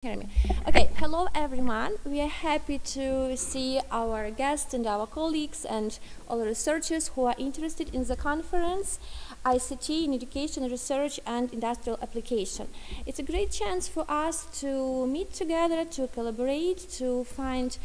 Hear me. Okay, hello everyone. We are happy to see our guests and our colleagues and all researchers who are interested in the conference, ICT in Education, Research and Industrial Application. It's a great chance for us to meet together, to collaborate, to find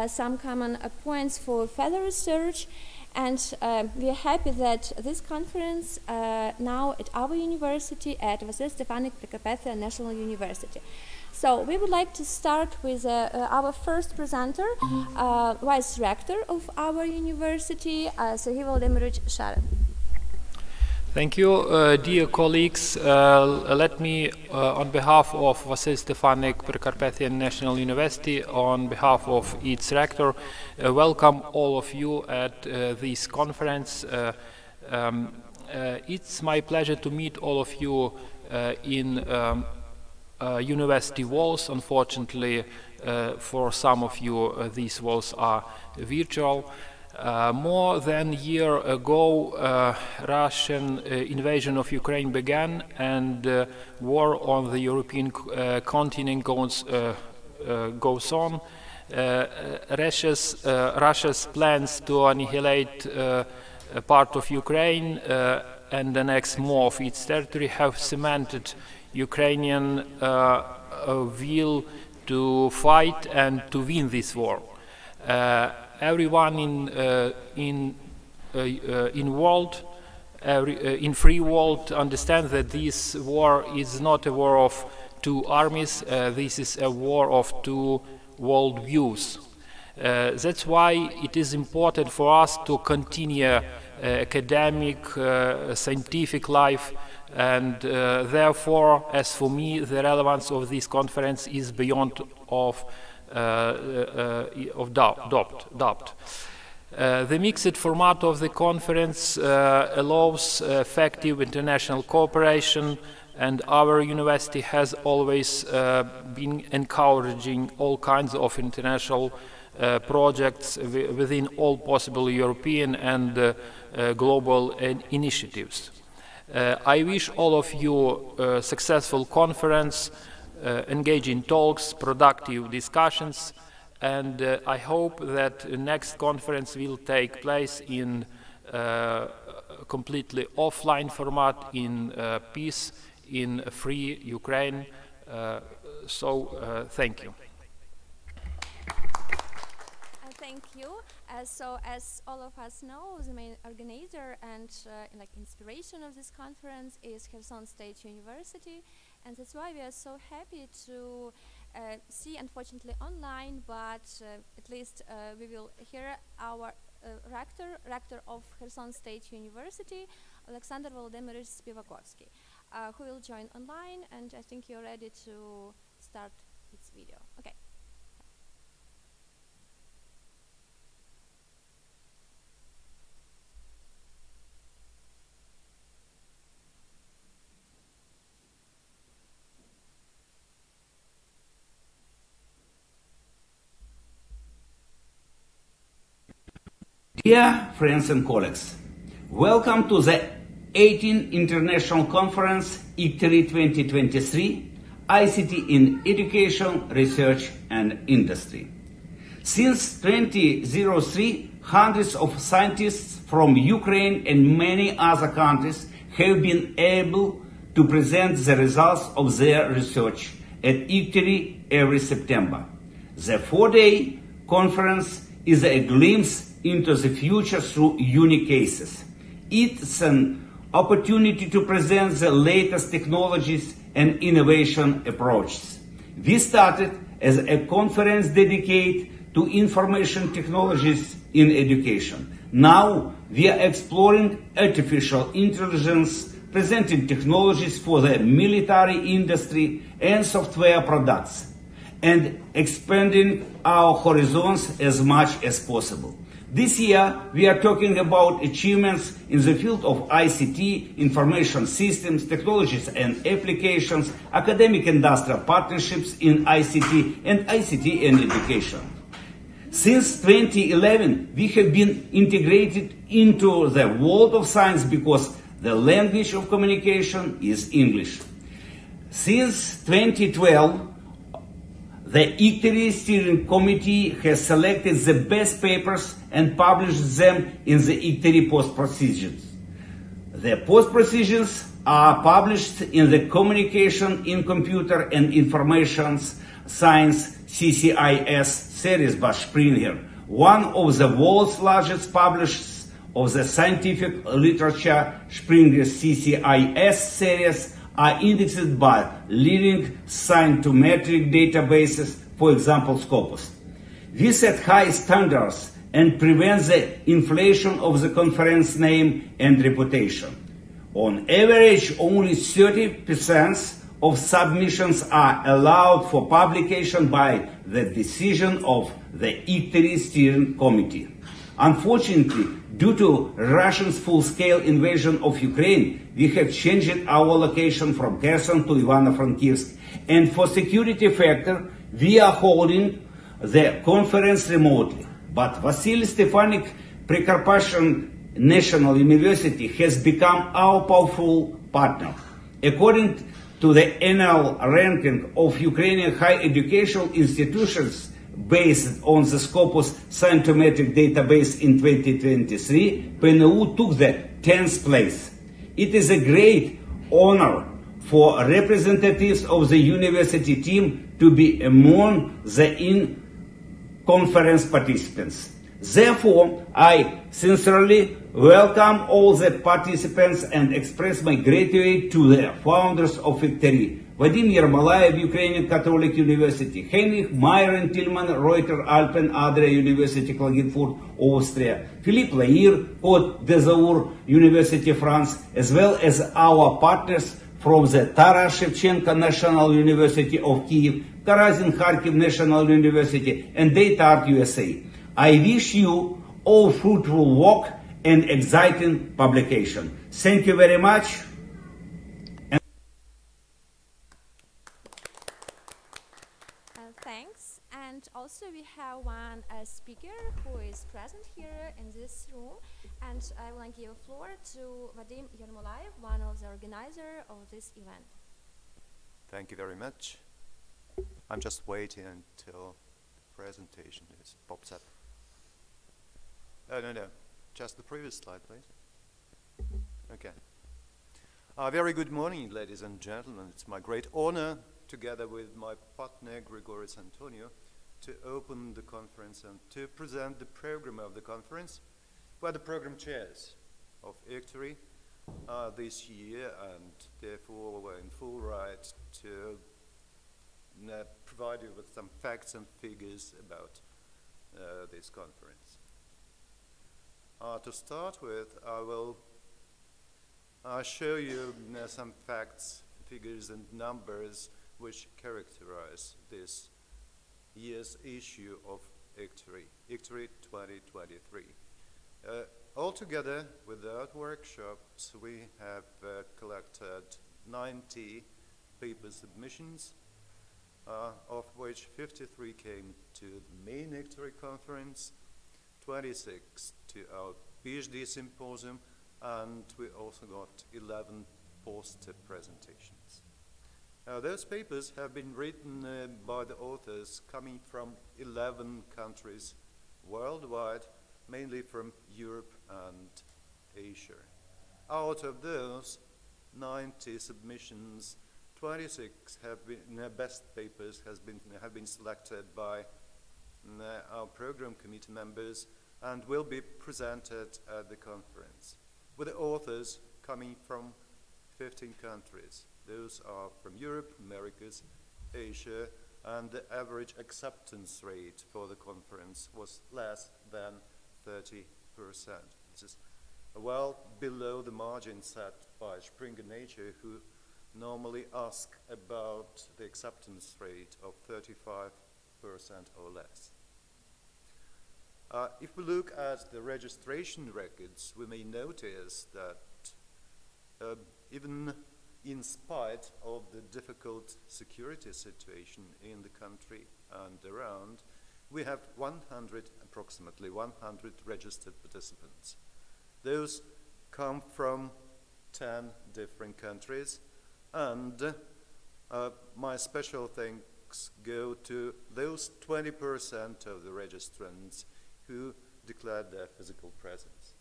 some common points for further research. And we are happy that this conference now at our university, at Vasil Stefanik Prokopiev National University. So we would like to start with our first presenter, Vice Rector of our university, Sergey Volodymyrovich Sharin. Thank you, dear colleagues. Let me, on behalf of Vasil Stefanik Prokopiev National University, on behalf of its rector, welcome all of you at this conference. It's my pleasure to meet all of you in university walls. Unfortunately, for some of you, these walls are virtual. More than a year ago, Russian invasion of Ukraine began, and war on the European continent goes on. Russia's plans to annihilate a part of Ukraine and annex more of its territory have cemented Ukrainian will to fight and to win this war. Everyone in free world understands that this war is not a war of two armies. This is a war of two world views. That's why it is important for us to continue academic, scientific life, and therefore, as for me, the relevance of this conference is beyond doubt. The mixed format of the conference allows effective international cooperation, and our university has always been encouraging all kinds of international projects within all possible European and global initiatives. I wish all of you a successful conference, engaging talks, productive discussions, and I hope that the next conference will take place in completely offline format, in peace, in free Ukraine. Thank you. Thank you. So as all of us know, the main organizer and inspiration of this conference is Kherson State University, and that's why we are so happy to see, unfortunately online, but at least we will hear our rector of Kherson State University, Alexander Volodymyrovich Spivakovsky, who will join online, and I think you're ready to start its video. Okay. Dear friends and colleagues, welcome to the 18th International Conference ICTERI 2023, ICT in Education, Research and Industry. Since 2003, hundreds of scientists from Ukraine and many other countries have been able to present the results of their research at ICTERI every September. The 4-day conference is a glimpse into the future through unique cases. It's an opportunity to present the latest technologies and innovation approaches. We started as a conference dedicated to information technologies in education. Now we are exploring artificial intelligence, presenting technologies for the military industry and software products, and expanding our horizons as much as possible. This year, we are talking about achievements in the field of ICT, information systems, technologies and applications, academic-industrial partnerships in ICT, and ICT in education. Since 2011, we have been integrated into the world of science because the language of communication is English. Since 2012, The ICTRI Steering Committee has selected the best papers and published them in the ICTRI post procedures. The post procedures are published in the Communication in Computer and Information Science CCIS series by Springer, one of the world's largest publishers of the scientific literature. Springer's CCIS series are indexed by leading scientometric databases, for example, Scopus. We set high standards and prevent the inflation of the conference name and reputation. On average, only 30% of submissions are allowed for publication by the decision of the ICTRI Steering Committee. Unfortunately, due to Russia's full-scale invasion of Ukraine, we have changed our location from Kherson to Ivano-Frankivsk, and for security factor, we are holding the conference remotely. But Vasily Stefanik Prekarpatian National University has become our powerful partner. According to the annual ranking of Ukrainian higher educational institutions based on the Scopus scientometric database in 2023, PNU took the 10th place. It is a great honor for representatives of the university team to be among the in-conference participants. Therefore, I sincerely welcome all the participants and express my gratitude to the founders of ICTRI: Vadim Yermolayev, Ukrainian Catholic University; Heinrich Myron Tillman, Reuter Alpen Adria University, Klagenfurt, Austria; Philippe Lair, Côte d'Azur University, France, as well as our partners from the Taras Shevchenko National University of Kyiv, Karazin Kharkiv National University, and DataArt USA. I wish you all fruitful work and exciting publication. Thank you very much. Thanks. And also we have one speaker who is present here in this room, and I will give the floor to Vadim Yermolayev, one of the organizers of this event. Thank you very much. I'm just waiting until the presentation pops up. Oh, no, just the previous slide, please. Okay. Very good morning, ladies and gentlemen. It's my great honor, together with my partner, Grigoris Antonio, to open the conference and to present the program of the conference. We're the program chairs of ICTRI this year, and therefore we're in full right to provide you with some facts and figures about this conference. To start with, I will show you some facts, figures, and numbers which characterize this year's issue of ICTRI 2023. Altogether, without workshops, we have collected 90 paper submissions, of which 53 came to the main ICTRI conference, 26 to our PhD symposium, and we also got 11 poster presentations. Those papers have been written by the authors coming from 11 countries worldwide, mainly from Europe and Asia. Out of those 90 submissions, 26 have been best papers have been selected by our program committee members and will be presented at the conference, with the authors coming from 15 countries. Those are from Europe, Americas, Asia, and the average acceptance rate for the conference was less than 30%. This is well below the margin set by Springer Nature, who normally ask about the acceptance rate of 35% or less. If we look at the registration records, we may notice that even in spite of the difficult security situation in the country and around, we have approximately 100 registered participants. Those come from 10 different countries, and my special thanks go to those 20% of the registrants who declared their physical presence.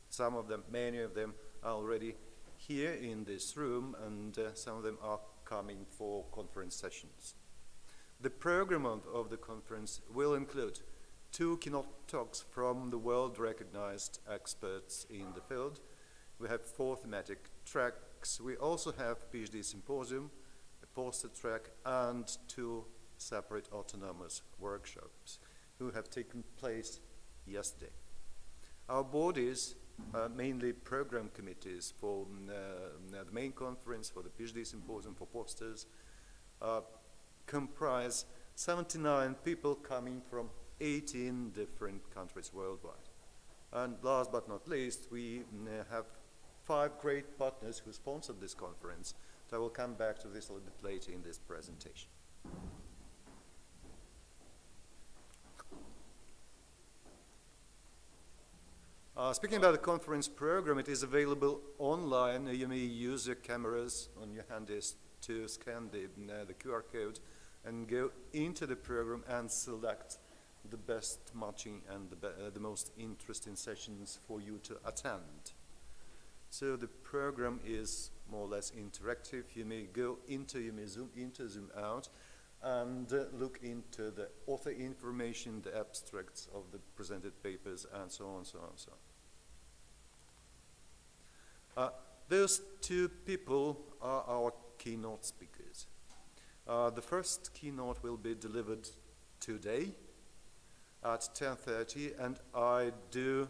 Some of them, many of them, are already here in this room, and some of them are coming for conference sessions. The program of the conference will include 2 keynote talks from the world-recognized experts in the field. We have 4 thematic tracks. We also have PhD symposium, a poster track, and 2 separate autonomous workshops who have taken place yesterday. Our bodies, mainly program committees for the main conference, for the PhD symposium, for posters, comprise 79 people coming from 18 different countries worldwide. And last but not least, we have 5 great partners who sponsored this conference. So I will come back to this a little bit later in this presentation. Speaking about the conference program, it is available online. You may use your cameras on your handies to scan the QR code and go into the program and select the best matching and the most interesting sessions for you to attend. So the program is more or less interactive. You may go into, you may zoom into, zoom out, and look into the author information, the abstracts of the presented papers, and so on, so on, so on. Those 2 people are our keynote speakers. The first keynote will be delivered today at 10:30, and I do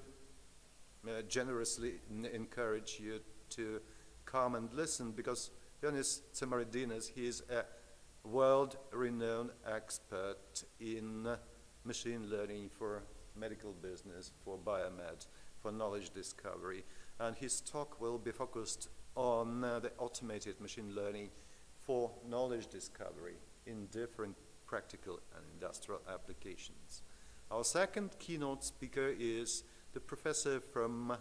generously encourage you to come and listen, because Ioannis Tsamaridinas, he is a world-renowned expert in machine learning for medical business, for biomed, for knowledge discovery, and his talk will be focused on the automated machine learning for knowledge discovery in different practical and industrial applications. Our second keynote speaker is the professor from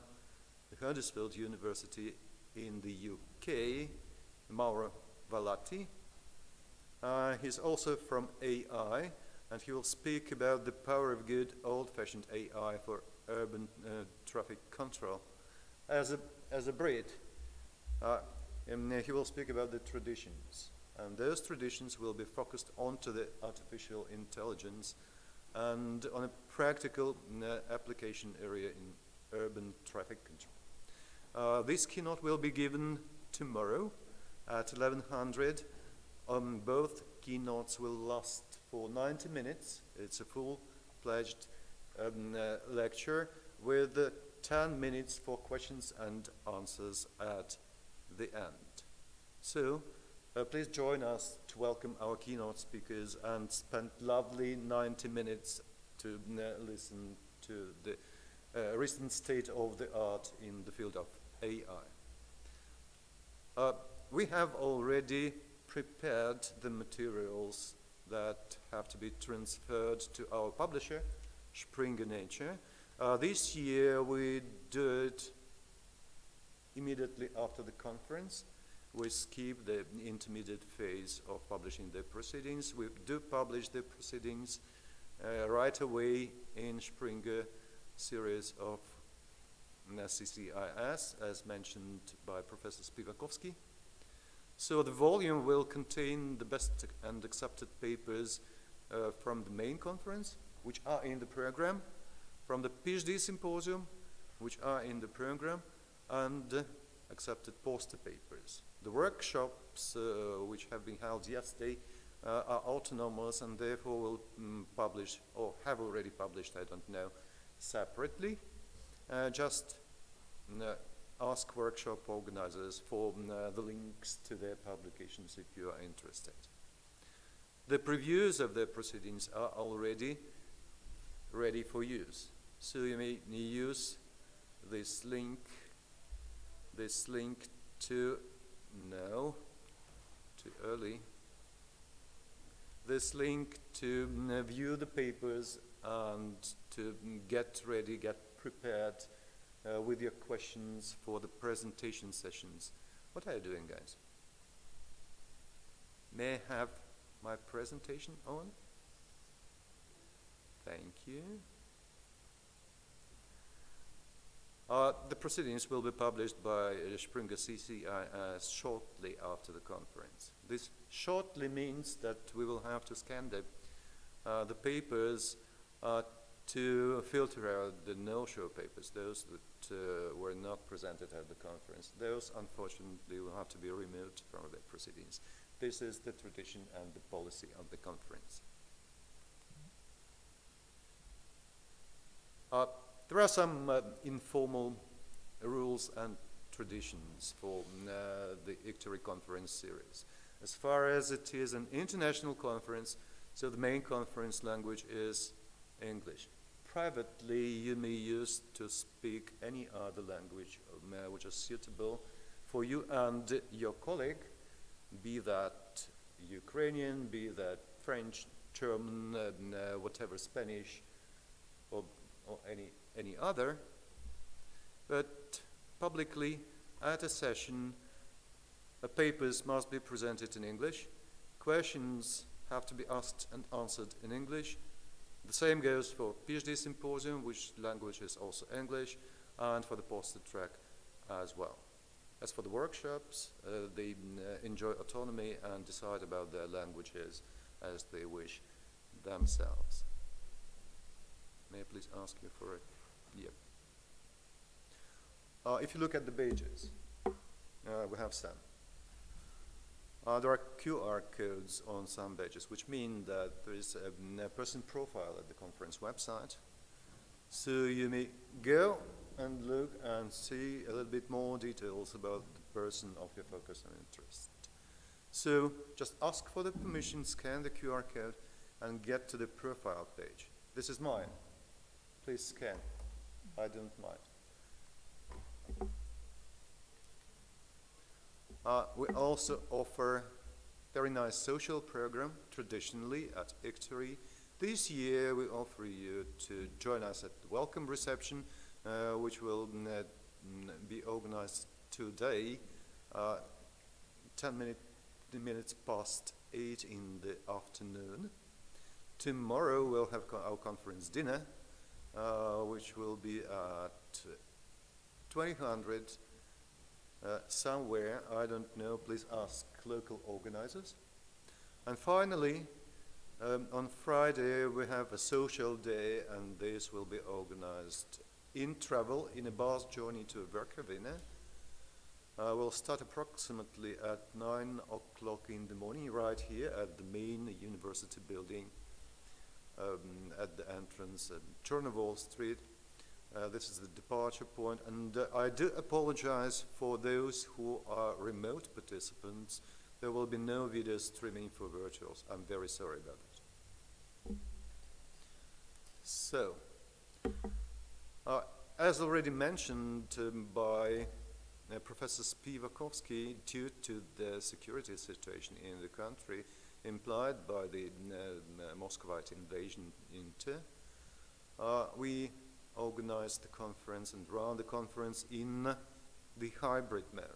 Huddersfield University in the UK, Mauro Valatti. He's also from AI, and he will speak about the power of good old-fashioned AI for urban traffic control. As a Brit, he will speak about the traditions, and those traditions will be focused onto the artificial intelligence and on a practical application area in urban traffic control. This keynote will be given tomorrow at 1100. Both keynotes will last for 90 minutes. It's a full-fledged lecture with 10 minutes for questions and answers at the end. So please join us to welcome our keynote speakers and spend lovely 90 minutes to listen to the recent state of the art in the field of AI. We have already prepared the materials that have to be transferred to our publisher, Springer Nature. This year we do it immediately after the conference. We skip the intermediate phase of publishing the proceedings. We do publish the proceedings right away in Springer series of CCIS, as mentioned by Professor Spivakovsky. So the volume will contain the best and accepted papers from the main conference, which are in the program, from the PhD symposium, which are in the program, and accepted poster papers. The workshops which have been held yesterday are autonomous and therefore will publish, or have already published, I don't know, separately. Just ask workshop organizers for the links to their publications if you are interested. The previews of the proceedings are already ready for use. So you may use this link to, no, too early, this link to view the papers and to get ready, get prepared with your questions for the presentation sessions. What are you doing, guys? May I have my presentation on? Thank you. The proceedings will be published by Springer CCIS shortly after the conference. This shortly means that we will have to scan the papers to filter out the no-show papers, those that were not presented at the conference. Those, unfortunately, will have to be removed from the proceedings. This is the tradition and the policy of the conference. There are some informal rules and traditions for the ICTORY conference series. As far as it is an international conference, so the main conference language is English. Privately, you may use to speak any other language which is suitable for you and your colleague, be that Ukrainian, be that French, German, whatever, Spanish, or any other. But publicly, at a session, papers must be presented in English. Questions have to be asked and answered in English. The same goes for PhD symposium, which language is also English, and for the poster track as well. As for the workshops, they enjoy autonomy and decide about their languages as they wish themselves. May I please ask you for a yep. If you look at the badges, we have some. There are QR codes on some badges, which mean that there is a person profile at the conference website. So you may go and look and see a little bit more details about the person of your focus and interest. So just ask for the permission, scan the QR code, and get to the profile page. This is mine. Please scan. I don't mind. We also offer very nice social program traditionally at ICTORY. This year we offer you to join us at the welcome reception, which will be organized today, 10 minutes past 8 in the afternoon. Tomorrow we'll have our conference dinner, which will be at 2000 somewhere, I don't know, please ask local organizers. And finally, on Friday we have a social day, and this will be organized in travel in a bus journey to Verkhovina. We'll start approximately at 9 o'clock in the morning right here at the main university building at the entrance at Chernovol Street. This is the departure point, and I do apologize for those who are remote participants. There will be no video streaming for virtuals. I'm very sorry about that. So, as already mentioned by Professor Spivakovsky, due to the security situation in the country implied by the Muscovite invasion into, we organized the conference and run the conference in the hybrid mode,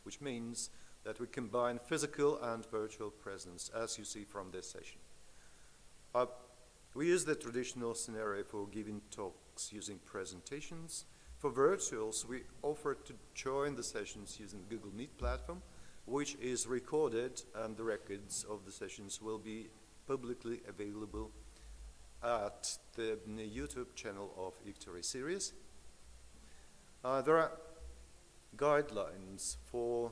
which means that we combine physical and virtual presence, as you see from this session. We use the traditional scenario for giving talks using presentations. For virtuals, we offer to join the sessions using the Google Meet platform, which is recorded, and the records of the sessions will be publicly available at the YouTube channel of ICTORY series. There are guidelines for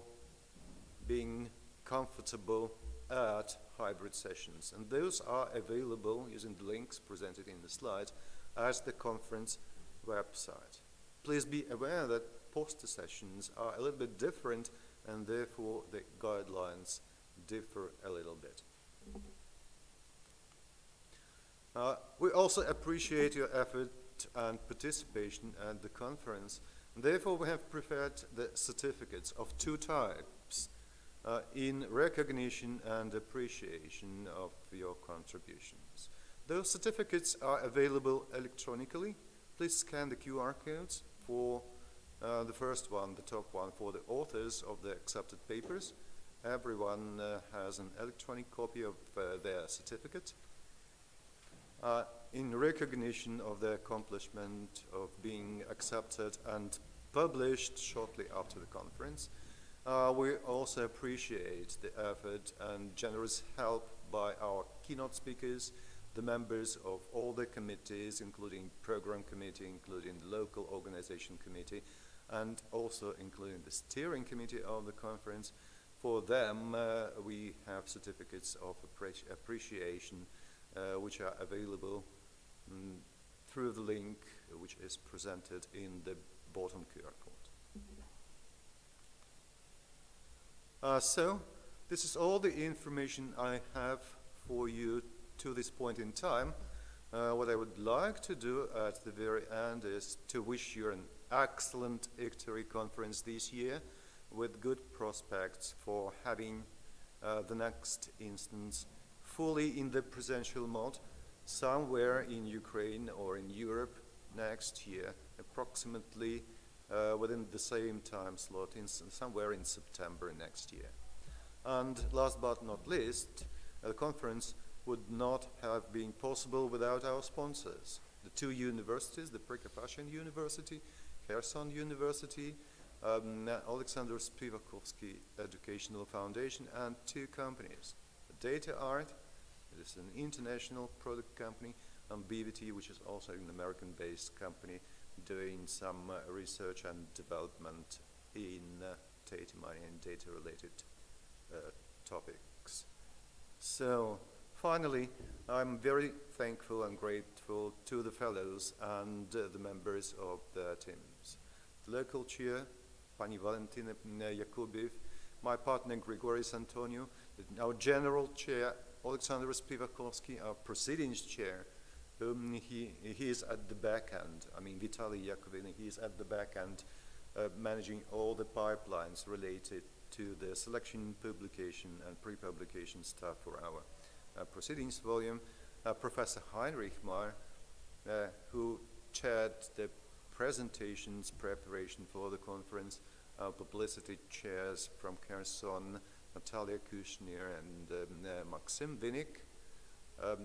being comfortable at hybrid sessions, and those are available using the links presented in the slide at the conference website. Please be aware that poster sessions are a little bit different, and therefore the guidelines differ a little bit. We also appreciate your effort and participation at the conference, and therefore we have prepared the certificates of two types in recognition and appreciation of your contributions. Those certificates are available electronically. Please scan the QR codes for the first one, the top one, for the authors of the accepted papers, everyone has an electronic copy of their certificate in recognition of the accomplishment of being accepted and published shortly after the conference. We also appreciate the effort and generous help by our keynote speakers, the members of all the committees, including program committee, including the local organization committee, and also including the steering committee of the conference. For them, we have certificates of appreciation which are available through the link which is presented in the bottom QR code. So, this is all the information I have for you to this point in time. What I would like to do at the very end is to wish you an excellent ICTERI conference this year with good prospects for having the next instance fully in the presential mode somewhere in Ukraine or in Europe next year, approximately within the same time slot, somewhere in September next year. And last but not least, the conference would not have been possible without our sponsors. The two universities, the Prikopashin University, Kherson University, Alexander Spivakovsky Educational Foundation, and two companies. Data Art, it is an international product company, and BVT, which is also an American-based company doing some research and development in data mining and data-related topics. So, finally, I'm very thankful and grateful to the fellows and the members of the teams. The local chair, Pani Valentina Yakubiev, my partner Grigoris Antonio, our general chair, Alexander Spivakovsky, our proceedings chair, whom he is at the back end. I mean, Vitaly Yakovin, he is at the back end managing all the pipelines related to the selection, publication, and pre-publication stuff for our proceedings volume. Professor Heinrich Mayer, who chaired the presentations preparation for the conference, publicity chairs from Kherson, Natalia Kushner and Maxim Vinik,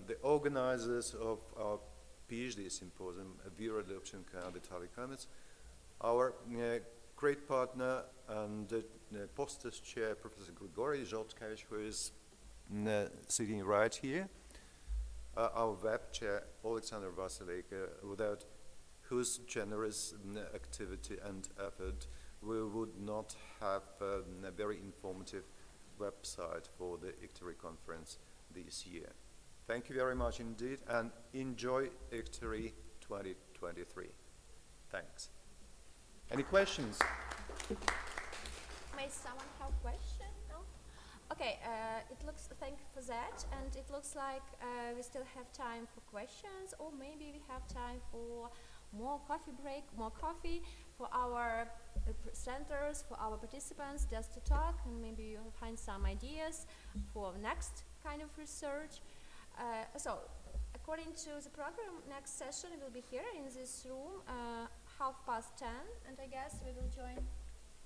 the organizers of our PhD symposium, Vera Lubchenko and Vitaly Kamets, our great partner and posters chair, Professor Grigory Zholtkevich, who is sitting right here, our web chair, Alexander Vasileyko, without whose generous activity and effort we would not have a very informative website for the ICTERI conference this year. Thank you very much indeed, and enjoy ICTERI 2023. Thanks. Any questions? May someone have a question? No? Okay, thank you for that, and it looks like we still have time for questions, or maybe we have time for more coffee break, more coffee for our presenters, for our participants, just to talk, and maybe you'll find some ideas for next kind of research. So, according to the program, next session will be here in this room, 10:30, and I guess we will join.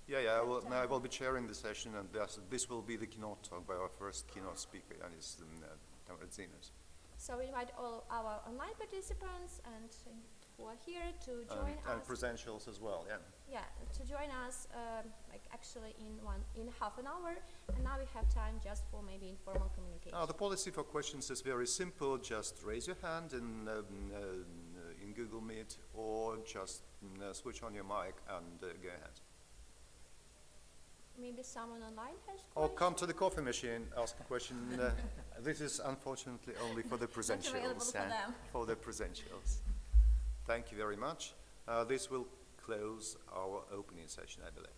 Yeah, I will be chairing the session, and this will be the keynote talk by our first keynote speaker, Yanis Tamradzinas. So we invite all our online participants and who are here to join us. And presentials as well, yeah. Yeah, to join us like actually in half an hour, and now we have time just for maybe informal communication. The policy for questions is very simple. Just raise your hand in Google Meet, or just switch on your mic and go ahead. Maybe someone online has questions? Or come to the coffee machine, ask a question. This is unfortunately only for the presentials. For the presentials. Thank you very much. This will close our opening session, I believe.